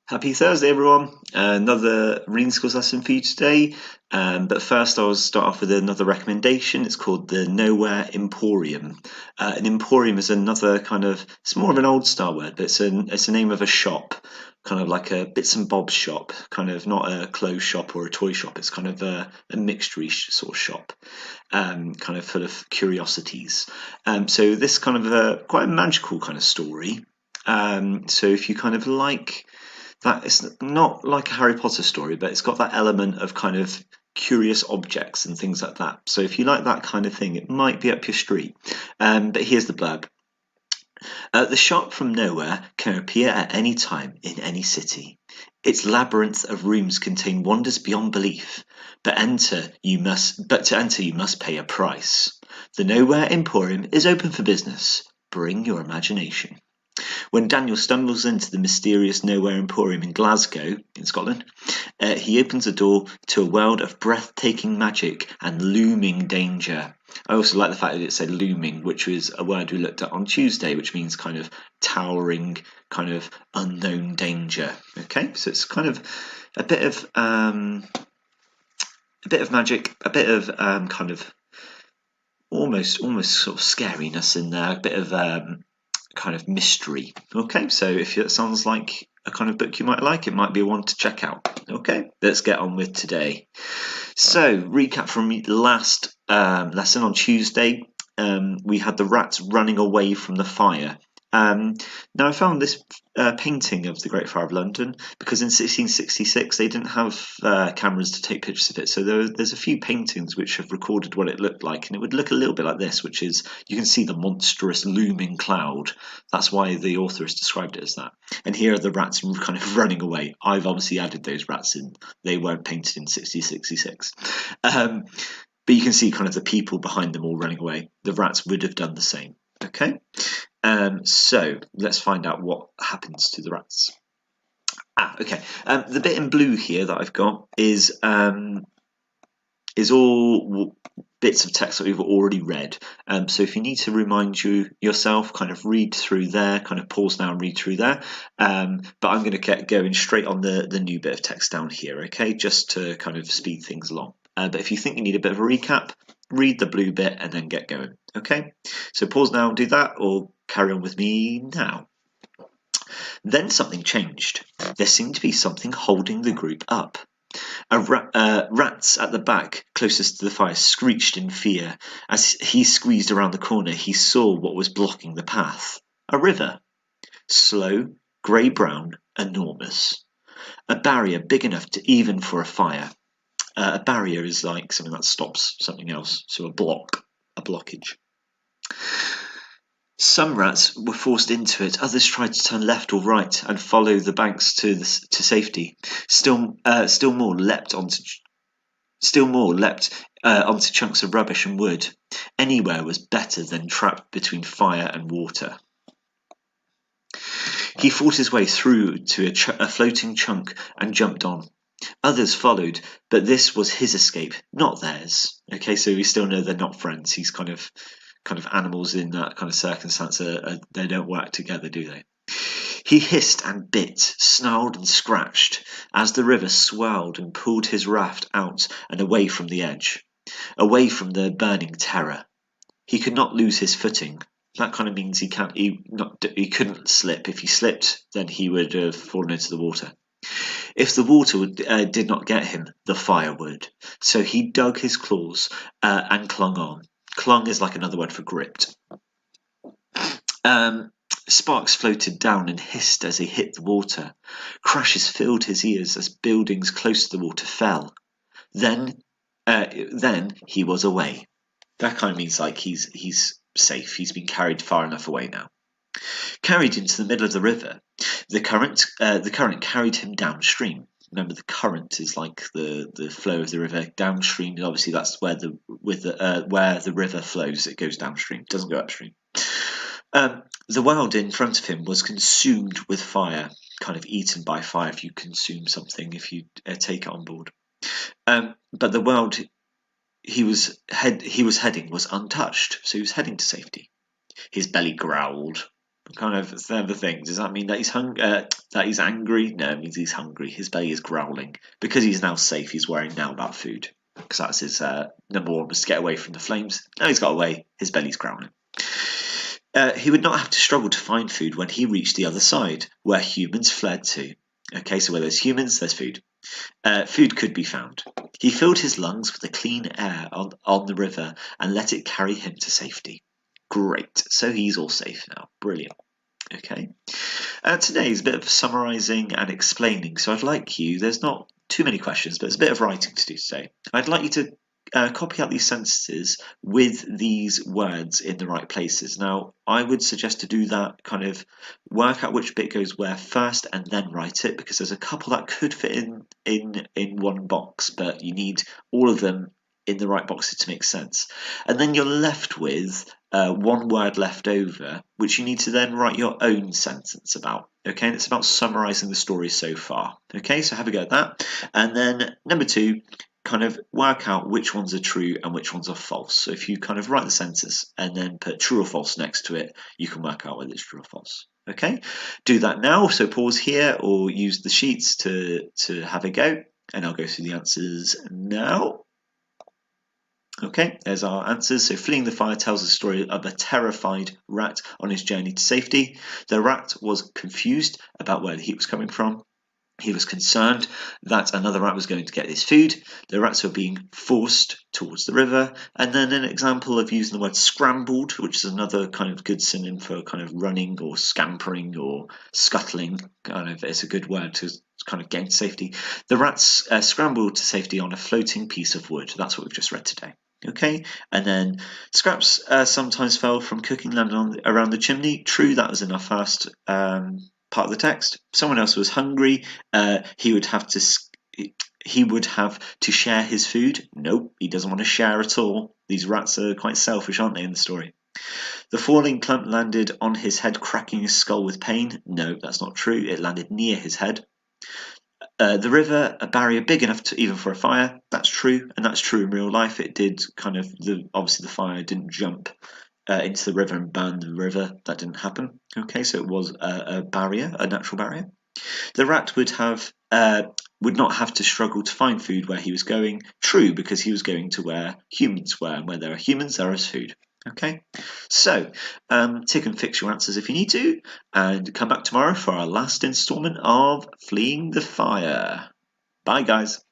Happy Thursday, everyone. Another reading skills lesson for you today. But first, I'll start off with another recommendation. It's called the Nowhere Emporium. An emporium is another it's more of an old style word, but it's a name of a shop, kind of like a bits and bobs shop, kind of not a clothes shop or a toy shop. It's kind of a mixture sort of shop, kind of full of curiosities. So this kind of quite a magical kind of story. So if you kind of like that, it's not like a Harry Potter story, but it's got that element of kind of curious objects and things like that. So if you like that kind of thing, it might be up your street. But here's the blurb. The shop from nowhere can appear at any time in any city. Its labyrinth of rooms contain wonders beyond belief, but to enter you must pay a price. The Nowhere Emporium is open for business. Bring your imagination. When Daniel stumbles into the mysterious Nowhere Emporium in Glasgow, in Scotland, he opens a door to a world of breathtaking magic and looming danger. I also like the fact that it said looming, which was a word we looked at on Tuesday, which means kind of towering, kind of unknown danger. Okay, so it's kind of a bit of magic, a bit of kind of almost sort of scariness in there, a bit of kind of mystery. Okay, so if it sounds like a kind of book you might like, it might be one to check out. Okay, let's get on with today. So, recap from last lesson on Tuesday. We had the rats running away from the fire. Now, I found this painting of the Great Fire of London because in 1666 they didn't have cameras to take pictures of it. So there's a few paintings which have recorded what it looked like, and it would look a little bit like this, which is you can see the monstrous looming cloud. That's why the author has described it as that. And here are the rats kind of running away. I've obviously added those rats in. They weren't painted in 1666. But you can see kind of the people behind them all running away. The rats would have done the same. Okay, so let's find out what happens to the rats. Okay. The bit in blue here that I've got is all bits of text that we've already read. So if you need to remind yourself, kind of read through there, kind of pause now and read through there. But I'm going to get going straight on the new bit of text down here, okay, just to kind of speed things along. But if you think you need a bit of a recap, read the blue bit and then get going, okay? So pause now and do that, or carry on with me now. Then something changed. There seemed to be something holding the group up. Rats at the back, closest to the fire, screeched in fear. As he squeezed around the corner, he saw what was blocking the path. A river. Slow, grey-brown, enormous. A barrier big enough to even for a fire. A barrier is like something that stops something else, so a blockage. Some rats were forced into it, others tried to turn left or right and follow the banks to safety. Still more leapt onto chunks of rubbish and wood. Anywhere was better than trapped between fire and water. He fought his way through to a floating chunk and jumped on. Others followed, but this was his escape, not theirs. Okay, so we still know they're not friends. He's kind of animals in that kind of circumstance. They don't work together, do they? He hissed and bit, snarled and scratched, as the river swirled and pulled his raft out and away from the edge, away from the burning terror. He could not lose his footing. That kind of means he couldn't slip. If he slipped, then he would have fallen into the water. If the water did not get him, the fire would. So he dug his claws and clung on. Clung is like another word for gripped. Sparks floated down and hissed as he hit the water. Crashes filled his ears as buildings close to the water fell. Then he was away. That kind of means like he's safe. He's been carried far enough away now. Carried into the middle of the river, the current carried him downstream. Remember, the current is like the flow of the river downstream. And obviously, that's where the river flows. It goes downstream. It doesn't go upstream. The world in front of him was consumed with fire, kind of eaten by fire. If you consume something, if you take it on board, but the world he was heading was untouched, so he was heading to safety. His belly growled. Kind of, it's the thing. Does that mean that that he's angry? No, it means he's hungry. His belly is growling because he's now safe. He's worrying now about food because that's his number one, was to get away from the flames. Now he's got away. His belly's growling. He would not have to struggle to find food when he reached the other side, where humans fled to. Okay, so where there's humans, there's food. Food could be found. He filled his lungs with the clean air on the river and let it carry him to safety. Great, so he's all safe now. Brilliant. Okay. Today is a bit of summarising and explaining, so I'd like you, there's not too many questions, but it's a bit of writing to do today. I'd like you to copy out these sentences with these words in the right places. Now, I would suggest to do that, kind of work out which bit goes where first and then write it, because there's a couple that could fit in one box, but you need all of them in the right boxes to make sense. And then you're left with one word left over, which you need to then write your own sentence about. Okay, and it's about summarising the story so far. Okay, so have a go at that. And then number 2, kind of work out which ones are true and which ones are false. So if you kind of write the sentence and then put true or false next to it, you can work out whether it's true or false. Okay, do that now. So pause here or use the sheets to have a go, and I'll go through the answers now. Okay, there's our answers. So fleeing the fire tells the story of a terrified rat on his journey to safety. The rat was confused about where the heat was coming from. He was concerned that another rat was going to get his food. The rats were being forced towards the river. And then an example of using the word scrambled, which is another kind of good synonym for kind of running or scampering or scuttling. Kind of, it's a good word to kind of gain to safety. The rats scrambled to safety on a floating piece of wood. That's what we've just read today. Okay, and then scraps sometimes fell from cooking land around the chimney. True, that was in our first part of the text. Someone else was hungry. He would have to share his food. Nope, he doesn't want to share at all. These rats are quite selfish, aren't they, in the story? The falling clump landed on his head, cracking his skull with pain. No, that's not true. It landed near his head. The river, a barrier big enough to even for a fire. That's true, and that's true in real life. It did kind of obviously the fire didn't jump into the river and burn the river. That didn't happen. Okay, so it was a barrier, a natural barrier. The rat would not have to struggle to find food where he was going. True, because he was going to where humans were, and where there are humans, there is food. Okay, so tick and fix your answers if you need to, and come back tomorrow for our last instalment of Fleeing the Fire. Bye, guys.